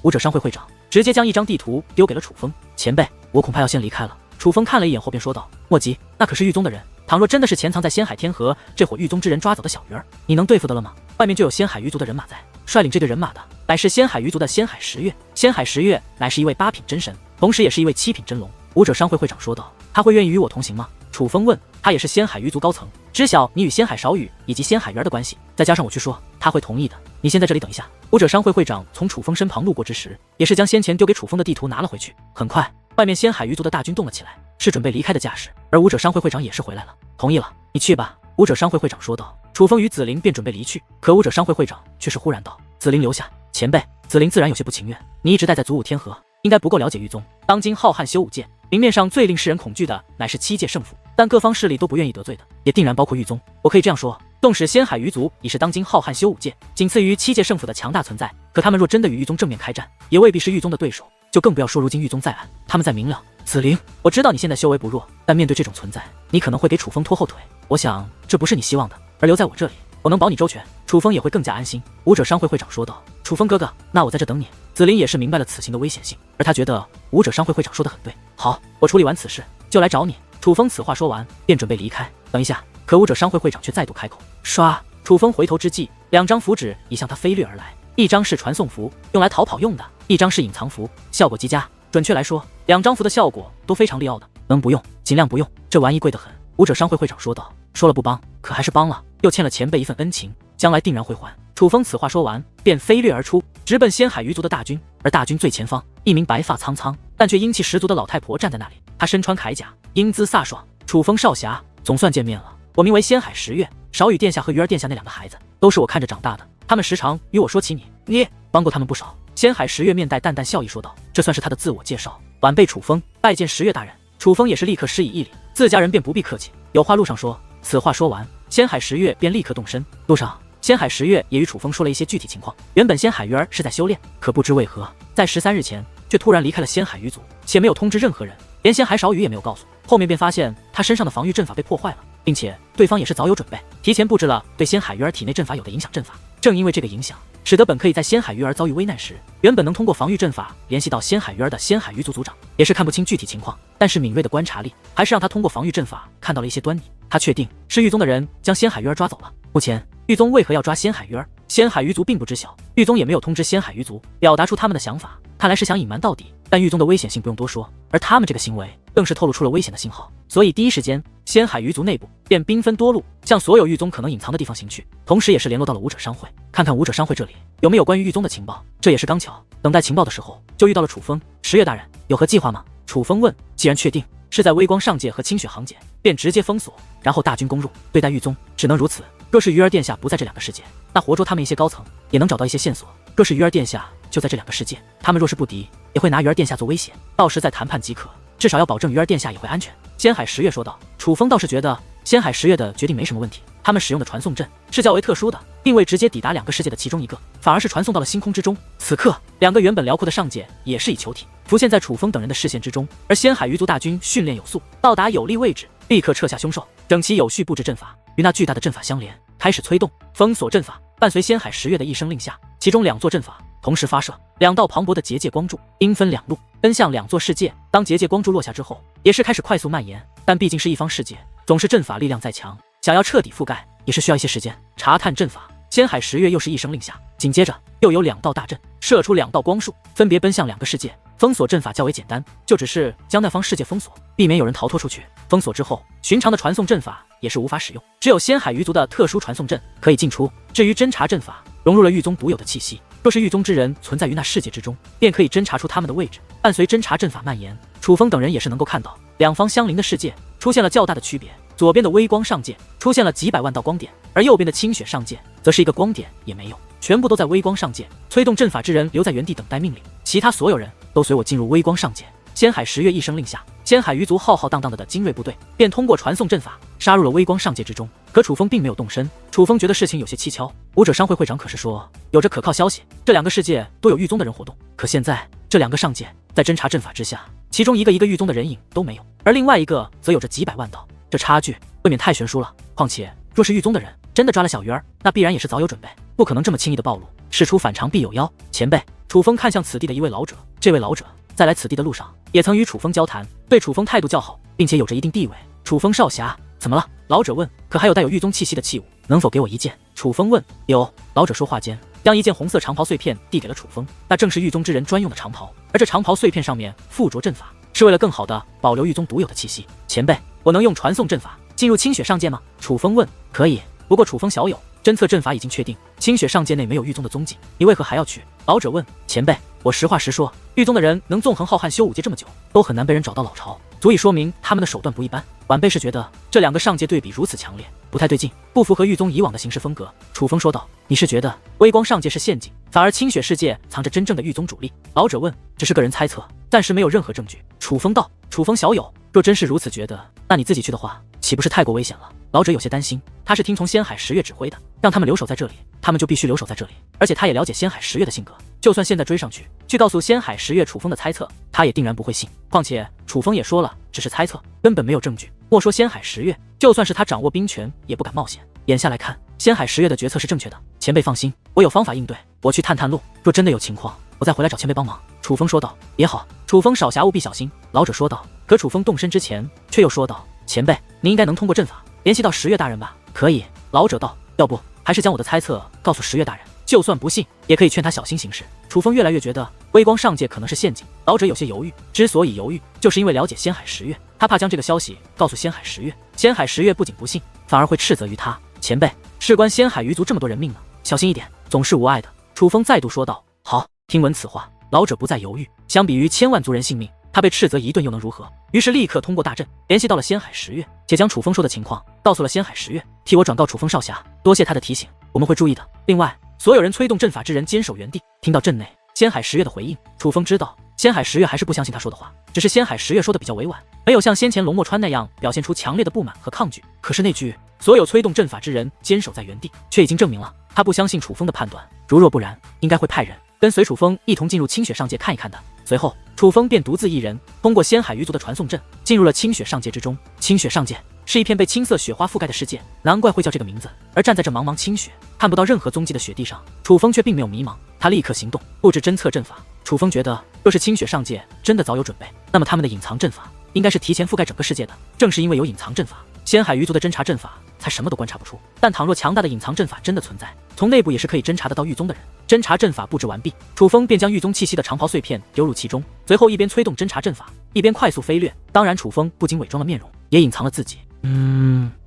武者商会会长直接将一张地图丢给了楚风。前辈，我恐怕要先离开了。楚风看了一眼后便说道。莫急，那可是狱宗的人，倘若真的是潜藏在仙海天河这伙狱宗之人抓走的小鱼儿，你能对付得了吗？外面就有仙海鱼族的人马在，率领这队人马的乃是仙海鱼族的仙海十月。仙海十月乃是一位8品真神，同时也是一位7品真龙。武者商会会长说道。他会愿意与我同行吗？楚风问。他也是仙海鱼族高层，知晓你与仙海少羽以及仙海鱼儿的关系，再加上我去说，他会同意的。你先在这里等一下。武者商会会长从楚风身旁路过之时，也是将先前丢给楚风的地图拿了回去。很快，外面仙海鱼族的大军动了起来，是准备离开的架势。而武者商会会长也是回来了，同意了，你去吧。武者商会会长说道。楚风与紫菱便准备离去，可武者商会会长却是忽然道：“紫菱留下。”前辈，紫菱自然有些不情愿。你一直待在祖武天河，应该不够了解狱宗。当今浩瀚修武界，明面上最令世人恐惧的乃是7届圣府，但各方势力都不愿意得罪的，也定然包括狱宗。我可以这样说，纵使仙海鱼族已是当今浩瀚修武界仅次于7届圣府的强大存在，可他们若真的与狱宗正面开战，也未必是狱宗的对手。就更不要说如今狱宗在暗，他们在明了。紫菱，我知道你现在修为不弱，但面对这种存在，你可能会给楚风拖后腿。我想这不是你希望的，而留在我这里，我能保你周全，楚风也会更加安心。武者商会会长说道。楚风哥哥，那我在这等你。紫菱也是明白了此行的危险性，而他觉得武者商会会长说的很对。好，我处理完此事就来找你。楚风此话说完便准备离开。等一下，可武者商会会长却再度开口。唰，楚风回头之际，2张符纸已向他飞掠而来，一张是传送符，用来逃跑用的，一张是隐藏符，效果极佳。准确来说，2张符的效果都非常利奥的，能不用尽量不用，这玩意贵得很。武者商会会长说道。说了不帮，可还是帮了，又欠了前辈一份恩情，将来定然会还。楚风此话说完便飞掠而出，直奔仙海鱼族的大军。而大军最前方，一名白发苍苍但却英气十足的老太婆站在那里，她身穿铠甲，英姿飒爽。楚风少侠，总算见面了。我名为仙海十月，少羽殿下和鱼儿殿下那2个孩子都是我看着长大的，他们时常与我说起你帮过他们不少。仙海十月面带淡淡笑意说道。这算是他的自我介绍。晚辈楚风拜见十月大人。楚风也是立刻施以一礼，自家人便不必客气，有话路上说。此话说完，仙海十月便立刻动身。路上，仙海十月也与楚风说了一些具体情况。原本仙海鱼儿是在修炼，可不知为何，在13日前却突然离开了仙海鱼族，且没有通知任何人，连仙海少羽也没有告诉。后面便发现他身上的防御阵法被破坏了，并且对方也是早有准备，提前布置了对仙海鱼儿体内阵法有的影响阵法。正因为这个影响，使得本可以在仙海鱼儿遭遇危难时，原本能通过防御阵法联系到仙海鱼儿的仙海鱼族族长，也是看不清具体情况，但是敏锐的观察力还是让他通过防御阵法看到了一些端倪。他确定是狱宗的人将仙海鱼儿抓走了。目前狱宗为何要抓仙海鱼儿，仙海鱼族并不知晓，狱宗也没有通知仙海鱼族，表达出他们的想法，看来是想隐瞒到底。但狱宗的危险性不用多说，而他们这个行为更是透露出了危险的信号，所以第一时间仙海鱼族内部便兵分多路，向所有狱宗可能隐藏的地方行去，同时也是联络到了武者商会，看看武者商会这里有没有关于狱宗的情报。这也是刚巧，等待情报的时候就遇到了楚风。十月大人有何计划吗？楚风问。既然确定是在微光上界和清雪行界，便直接封锁，然后大军攻入，对待狱宗只能如此。若是鱼儿殿下不在这2个世界，那活捉他们一些高层也能找到一些线索。若是鱼儿殿下就在这2个世界，他们若是不敌，也会拿鱼儿殿下做威胁，到时再谈判即可，至少要保证鱼儿殿下也会安全。仙海十月说道。楚风倒是觉得仙海十月的决定没什么问题，他们使用的传送阵是较为特殊的，并未直接抵达2个世界的其中一个，反而是传送到了星空之中。此刻2个原本辽阔的上界也是以球体浮现在楚风等人的视线之中，而仙海鱼族大军训练有素，到达有利位置立刻撤下凶兽，整齐有序布置阵法，与那巨大的阵法相连，开始催动封锁阵法。伴随仙海十月的一声令下，其中2座阵法同时发射，2道磅礴的结界光柱兵分2路奔向2座世界。当结界光柱落下之后，也是开始快速蔓延，但毕竟是一方世界，总是阵法力量再强，想要彻底覆盖也是需要一些时间。查探阵法，仙海十月又是一声令下，紧接着又有2道大阵射出2道光束，分别奔向2个世界。封锁阵法较为简单，就只是将那方世界封锁，避免有人逃脱出去。封锁之后，寻常的传送阵法也是无法使用，只有仙海鱼族的特殊传送阵可以进出。至于侦察阵法，融入了狱宗独有的气息，若是狱宗之人存在于那世界之中，便可以侦察出他们的位置。伴随侦察阵法蔓延，楚风等人也是能够看到，两方相邻的世界出现了较大的区别。左边的微光上界出现了几百万道光点，而右边的清雪上界则是一个光点也没有，全部都在微光上界。催动阵法之人留在原地等待命令，其他所有人都随我进入微光上界。仙海十月一声令下，仙海鱼族浩浩荡荡的精锐部队便通过传送阵法杀入了微光上界之中。可楚风并没有动身，楚风觉得事情有些蹊跷。武者商会会长可是说有着可靠消息，这两个世界都有狱宗的人活动，可现在这两个上界在侦察阵法之下，其中一个狱宗的人影都没有，而另外一个则有着几百万道，这差距未免太悬殊了。况且若是狱宗的人真的抓了小鱼儿，那必然也是早有准备，不可能这么轻易的暴露。事出反常必有妖，前辈。楚风看向此地的一位老者，这位老者在来此地的路上也曾与楚风交谈，对楚风态度较好，并且有着一定地位。楚风少侠，怎么了？老者问。可还有带有狱宗气息的器物，能否给我一件？楚风问。有。老者说话间，将一件红色长袍碎片递给了楚风，那正是狱宗之人专用的长袍，而这长袍碎片上面附着阵法，是为了更好的保留狱宗独有的气息。前辈，我能用传送阵法进入清雪上界吗？楚风问。可以，不过楚风小友，侦测阵法已经确定，清雪上界内没有狱宗的踪迹，你为何还要去？老者问。前辈，我实话实说，狱宗的人能纵横浩瀚修武界这么久，都很难被人找到老巢，足以说明他们的手段不一般。晚辈是觉得这两个上界对比如此强烈，不太对劲，不符合狱宗以往的行事风格。楚风说道。你是觉得微光上界是陷阱，反而清雪世界藏着真正的狱宗主力？老者问。只是个人猜测，暂时没有任何证据。楚风道。楚风小友，若真是如此觉得，那你自己去的话，岂不是太过危险了？老者有些担心，他是听从仙海十月指挥的，让他们留守在这里，他们就必须留守在这里。而且他也了解仙海十月的性格，就算现在追上去，去告诉仙海十月楚风的猜测，他也定然不会信。况且楚风也说了，只是猜测，根本没有证据。莫说仙海十月，就算是他掌握兵权，也不敢冒险。眼下来看，仙海十月的决策是正确的。前辈放心，我有方法应对，我去探探路，若真的有情况，我再回来找前辈帮忙。楚风说道。也好，楚风少侠务必小心。老者说道。可楚风动身之前，却又说道，前辈，您应该能通过阵法联系到十月大人吧？可以。老者道。要不还是将我的猜测告诉十月大人，就算不信，也可以劝他小心行事。楚风越来越觉得微光上界可能是陷阱，老者有些犹豫，之所以犹豫，就是因为了解仙海十月，他怕将这个消息告诉仙海十月，仙海十月不仅不信，反而会斥责于他。前辈，事关仙海鱼族这么多人命呢，小心一点，总是无碍的。楚风再度说道。好。听闻此话，老者不再犹豫，相比于千万族人性命，他被斥责一顿又能如何？于是立刻通过大阵联系到了仙海十月，且将楚风说的情况告诉了仙海十月，替我转告楚风少侠，多谢他的提醒，我们会注意的。另外，所有人催动阵法之人坚守原地。听到阵内仙海十月的回应，楚风知道仙海十月还是不相信他说的话，只是仙海十月说的比较委婉，没有像先前龙墨川那样表现出强烈的不满和抗拒。可是那句所有催动阵法之人坚守在原地，却已经证明了他不相信楚风的判断。如若不然，应该会派人跟随楚风一同进入清雪上界看一看的。随后，楚风便独自一人通过仙海鱼族的传送阵进入了清雪上界之中。清雪上界是一片被青色雪花覆盖的世界，难怪会叫这个名字。而站在这茫茫清雪看不到任何踪迹的雪地上，楚风却并没有迷茫，他立刻行动，布置侦测阵法。楚风觉得，若是清雪上界真的早有准备，那么他们的隐藏阵法应该是提前覆盖整个世界的。正是因为有隐藏阵法，仙海鱼族的侦察阵法才什么都观察不出。但倘若强大的隐藏阵法真的存在，从内部也是可以侦察得到狱宗的人。侦察阵法布置完毕，楚风便将狱宗气息的长袍碎片丢入其中，随后一边催动侦察阵法，一边快速飞掠。当然，楚风不仅伪装了面容，也隐藏了自己。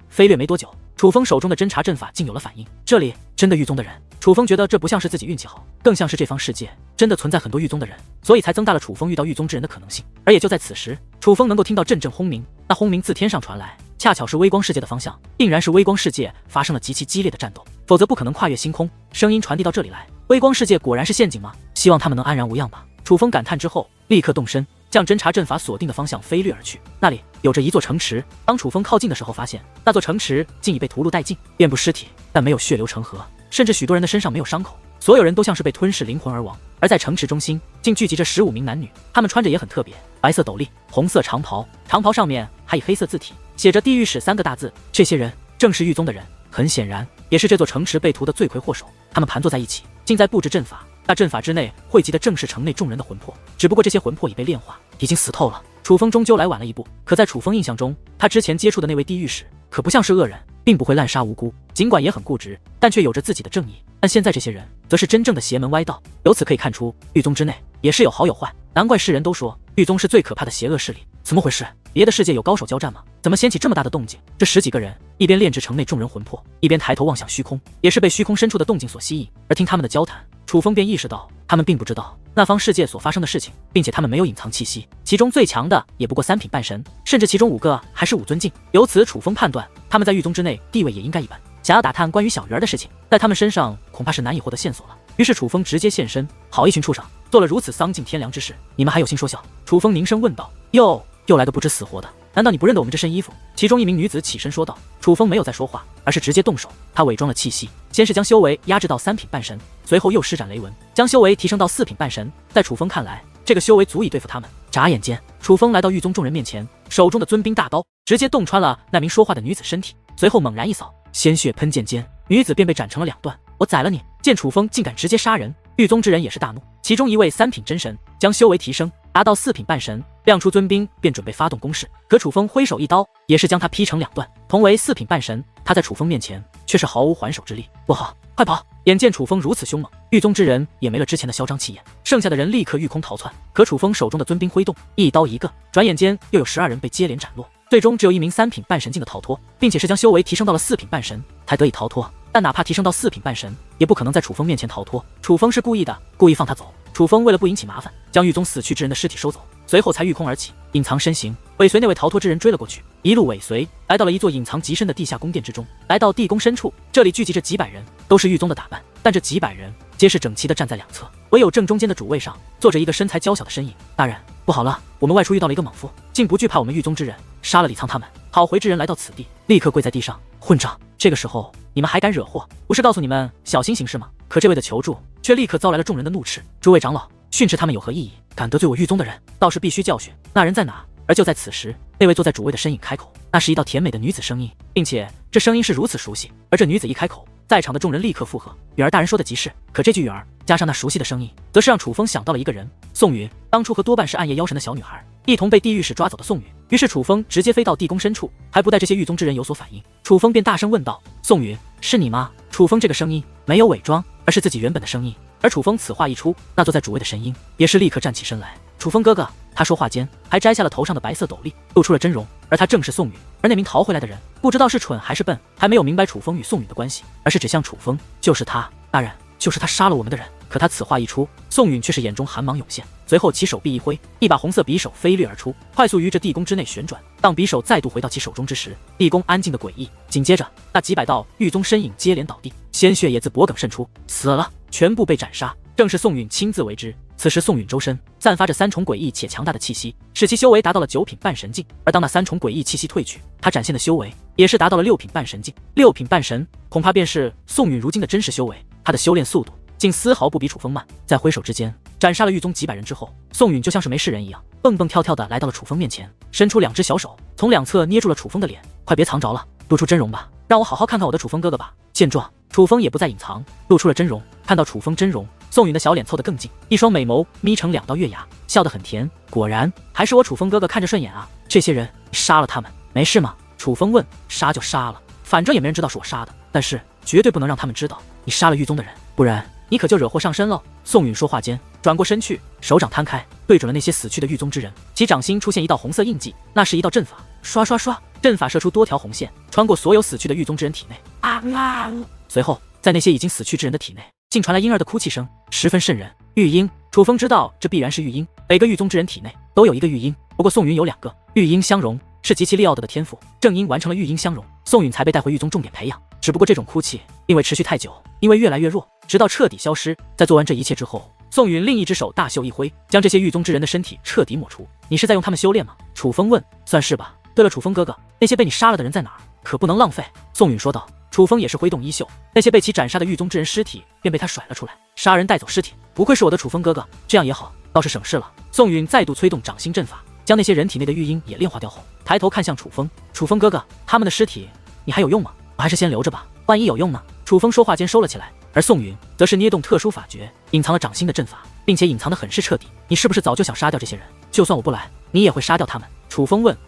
飞掠没多久，楚风手中的侦察阵法竟有了反应。这里真的狱宗的人，楚风觉得这不像是自己运气好，更像是这方世界真的存在很多狱宗的人，所以才增大了楚风遇到狱宗之人的可能性。而也就在此时，楚风能够听到阵阵轰鸣，那轰鸣自天上传来，恰巧是微光世界的方向，定然是微光世界发生了极其激烈的战斗，否则不可能跨越星空。声音传递到这里来，微光世界果然是陷阱吗？希望他们能安然无恙吧。楚风感叹之后，立刻动身，向侦察阵法锁定的方向飞掠而去。那里有着一座城池，当楚风靠近的时候，发现那座城池竟已被屠戮殆尽，遍布尸体，但没有血流成河，甚至许多人的身上没有伤口，所有人都像是被吞噬灵魂而亡。而在城池中心，竟聚集着15名男女，他们穿着也很特别，白色斗笠，红色长袍，长袍上面还以黑色字体写着地狱使3个大字。这些人正是狱宗的人，很显然也是这座城池被屠的罪魁祸首。他们盘坐在一起，竟在布置阵法。那阵法之内汇集的正是城内众人的魂魄，只不过这些魂魄已被炼化，已经死透了。楚风终究来晚了一步，可在楚风印象中，他之前接触的那位地狱使可不像是恶人，并不会滥杀无辜，尽管也很固执，但却有着自己的正义。但现在这些人则是真正的邪门歪道，由此可以看出，狱宗之内也是有好有坏。难怪世人都说狱宗是最可怕的邪恶势力。怎么回事？别的世界有高手交战吗？怎么掀起这么大的动静？这10几个人一边炼制城内众人魂魄，一边抬头望向虚空，也是被虚空深处的动静所吸引。而听他们的交谈，楚风便意识到他们并不知道那方世界所发生的事情，并且他们没有隐藏气息。其中最强的也不过3品半神，甚至其中5个还是5尊境。由此，楚风判断他们在狱宗之内地位也应该一般。想要打探关于小鱼儿的事情，在他们身上恐怕是难以获得线索了。于是楚风直接现身。好一群畜生，做了如此丧尽天良之事，你们还有心说笑？楚风凝声问道。又来个不知死活的，难道你不认得我们这身衣服？其中一名女子起身说道。楚风没有再说话，而是直接动手。他伪装了气息，先是将修为压制到3品半神，随后又施展雷纹，将修为提升到4品半神。在楚风看来，这个修为足以对付他们。眨眼间，楚风来到狱宗众人面前，手中的尊兵大刀直接洞穿了那名说话的女子身体，随后猛然一扫，鲜血喷溅间，女子便被斩成了2段。我宰了你！见楚风竟敢直接杀人，狱宗之人也是大怒。其中一位3品真神将修为提升达到4品半神，亮出尊兵便准备发动攻势，可楚风挥手一刀，也是将他劈成2段。同为4品半神，他在楚风面前却是毫无还手之力。不好，快跑！眼见楚风如此凶猛，狱宗之人也没了之前的嚣张气焰，剩下的人立刻御空逃窜。可楚风手中的尊兵挥动，一刀一个，转眼间又有12人被接连斩落，最终只有1名3品半神境的逃脱，并且是将修为提升到了4品半神才得以逃脱。但哪怕提升到4品半神，也不可能在楚风面前逃脱。楚风是故意的，故意放他走。楚风为了不引起麻烦，将狱宗死去之人的尸体收走，随后才御空而起，隐藏身形，尾随那位逃脱之人追了过去。一路尾随，来到了一座隐藏极深的地下宫殿之中。来到地宫深处，这里聚集着几百人，都是狱宗的打扮，但这几百人皆是整齐地站在2侧，唯有正中间的主位上坐着一个身材娇小的身影。大人，不好了，我们外出遇到了一个莽夫，竟不惧怕我们狱宗之人，杀了李沧他们。跑回之人来到此地，立刻跪在地上。混账！这个时候你们还敢惹祸？不是告诉你们小心行事吗？可这位的求助却立刻遭来了众人的怒斥。诸位长老，训斥他们有何意义？敢得罪我狱宗的人，倒是必须教训。那人在哪？而就在此时，那位坐在主位的身影开口，那是一道甜美的女子声音，并且这声音是如此熟悉。而这女子一开口，在场的众人立刻附和。允儿大人说的极是。可这句允儿加上那熟悉的声音，则是让楚风想到了一个人，宋允。当初和多半是暗夜妖神的小女孩一同被地狱使抓走的宋允。于是楚风直接飞到地宫深处，还不待这些狱宗之人有所反应，楚风便大声问道：宋允，是你吗？楚风这个声音没有伪装，而是自己原本的声音。而楚风此话一出，那坐在主位的神鹰也是立刻站起身来。楚风哥哥，他说话间还摘下了头上的白色斗笠，露出了真容，而他正是宋允。而那名逃回来的人不知道是蠢还是笨，还没有明白楚风与宋允的关系，而是指向楚风，就是他，大人，就是他杀了我们的人。可他此话一出，宋允却是眼中寒芒涌现，随后其手臂一挥，一把红色匕首飞掠而出，快速于这地宫之内旋转。当匕首再度回到其手中之时，地宫安静的诡异。紧接着，那几百道狱宗身影接连倒地，鲜血也自脖颈渗出，死了，全部被斩杀。正是宋允亲自为之。此时宋允周身散发着3重诡异且强大的气息，使其修为达到了9品半神境。而当那3重诡异气息退去，他展现的修为也是达到了6品半神境。6品半神恐怕便是宋允如今的真实修为，他的修炼速度竟丝毫不比楚风慢。在挥手之间斩杀了狱宗几百人之后，宋允就像是没事人一样，蹦蹦跳跳的来到了楚风面前，伸出2只小手，从2侧捏住了楚风的脸。快别藏着了，露出真容吧，让我好好看看我的楚风哥哥吧。见状，楚风也不再隐藏，露出了真容。看到楚风真容，宋允的小脸凑得更近，一双美眸眯成2道月牙，笑得很甜。果然还是我楚风哥哥看着顺眼啊！这些人你杀了他们没事吗？楚风问。杀就杀了，反正也没人知道是我杀的，但是绝对不能让他们知道你杀了狱宗的人，不然你可就惹祸上身喽。宋允说话间转过身去，手掌摊开，对准了那些死去的狱宗之人，其掌心出现一道红色印记，那是一道阵法。刷刷刷，阵法射出多条红线，穿过所有死去的狱宗之人体内。随后在那些已经死去之人的体内竟传来婴儿的哭泣声，十分瘆人。玉婴，楚风知道这必然是玉婴，每个狱宗之人体内都有一个玉婴，不过宋允有2个。玉婴相容是极其利奥的天赋，正因完成了玉婴相容，宋允才被带回狱宗重点培养。只不过这种哭泣因为持续太久，因为越来越弱，直到彻底消失。在做完这一切之后，宋允另一只手大袖一挥，将这些狱宗之人的身体彻底抹除。你是在用他们修炼吗？楚风问。算是吧。对了，楚风哥哥，那些被你杀了的人在哪儿？可不能浪费。宋允说道。楚风也是挥动衣袖，那些被其斩杀的狱宗之人尸体便被他甩了出来。杀人带走尸体，不愧是我的楚风哥哥，这样也好，倒是省事了。宋允再度催动掌心阵法，将那些人体内的玉婴也炼化掉后，抬头看向楚风。楚风哥哥，他们的尸体你还有用吗？我还是先留着吧，万一有用呢？楚风说话间收了起来，而宋允则是捏动特殊法诀，隐藏了掌心的阵法，并且隐藏得很是彻底。你是不是早就想杀掉这些人？就算我不来，你也会杀掉他们？楚风问。